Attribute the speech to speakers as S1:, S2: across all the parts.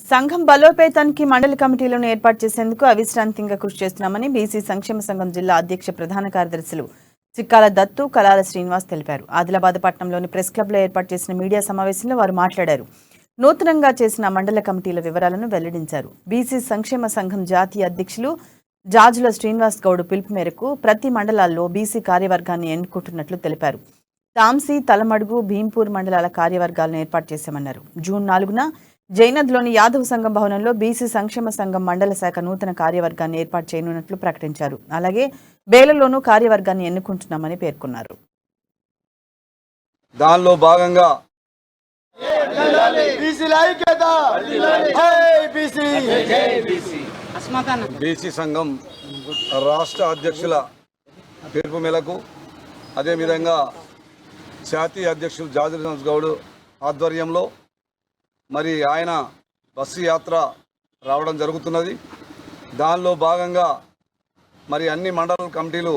S1: సంఘం బలోపేతానికి మండలి కమిటీలను ఏర్పాటు చేసేందుకు అవిశ్రాంతంగా కృషి చేస్తున్నామని బీసీ సంక్షేమ సంఘం జిల్లా అధ్యక్ష ప్రధాన కార్యదర్శులు చిక్కాల దత్తు, కలాల శ్రీనివాస్ తెలిపారు. ఆదిలాబాద్ పట్టణంలోని ప్రెస్ క్లబ్లో ఏర్పాటు చేసిన మీడియా సమావేశంలో వారు మాట్లాడారు. నూతనంగా చేసిన మండల కమిటీల వివరాలను వెల్లడించారు. బీసీ సంక్షేమ సంఘం జాతీయ అధ్యక్షులు జాజుల శ్రీనివాస్ గౌడ్ పిలుపు మేరకు ప్రతి మండలాల్లో బీసీ కార్యవర్గాన్ని ఎన్నుకుంటున్నట్లు తెలిపారు. తాంసీ, తలమడుగు, భీంపూర్ మండలాల కార్యవర్గాలను ఏర్పాటు చేశామన్నారు. జూన్ 4న జైనద్లోని యాదవ్ సంఘం భవనంలో బీసీ సంక్షేమ సంఘం మండల శాఖ నూతన కార్యవర్గాన్ని ఏర్పాటు చేయనున్నట్లు ప్రకటించారు. అలాగే బేలలోనూ కార్యవర్గాన్ని ఎన్నుకుంటున్నామని పేర్కొన్నారు.
S2: దానిలో భాగంగా బీసీ సంఘం రాష్ట్ర అధ్యక్షుల పిలుపు మేరకు అదేవిధంగా జాతీయ అధ్యక్షులు జాజుల గౌడ్ ఆధ్వర్యంలో మరి ఆయన బస్సు యాత్ర రావడం జరుగుతున్నది. దానిలో భాగంగా మరి అన్ని మండల కమిటీలు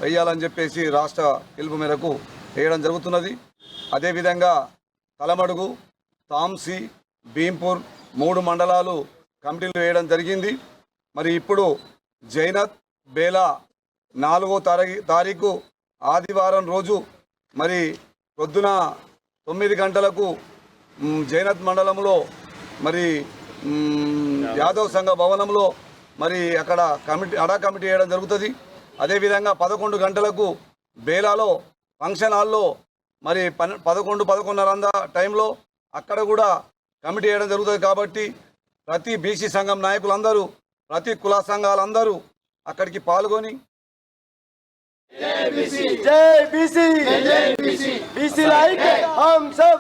S2: వేయాలని చెప్పేసి రాష్ట్ర పిలుపు మేరకు వేయడం జరుగుతున్నది. అదేవిధంగా తలమడుగు, తాంసీ, భీంపూర్ 3 మండలాలు కమిటీలు వేయడం జరిగింది. మరి ఇప్పుడు జైనత్, బేలా 4వ తారీఖు ఆదివారం రోజు మరి పొద్దున 9 గంటలకు జైనత్ మండలంలో మరి యాదవ్ సంఘ భవనంలో మరి అక్కడ కమిటీ వేయడం జరుగుతుంది. అదేవిధంగా 11 గంటలకు బేలాలో ఫంక్షన్ హాల్లో మరి 11-11:30 టైంలో అక్కడ కూడా కమిటీ వేయడం జరుగుతుంది. కాబట్టి ప్రతి బీసీ సంఘం నాయకులందరూ, ప్రతి కుల సంఘాలందరూ అక్కడికి పాల్గొని
S3: जय बीसी बीसी लाइक हम सब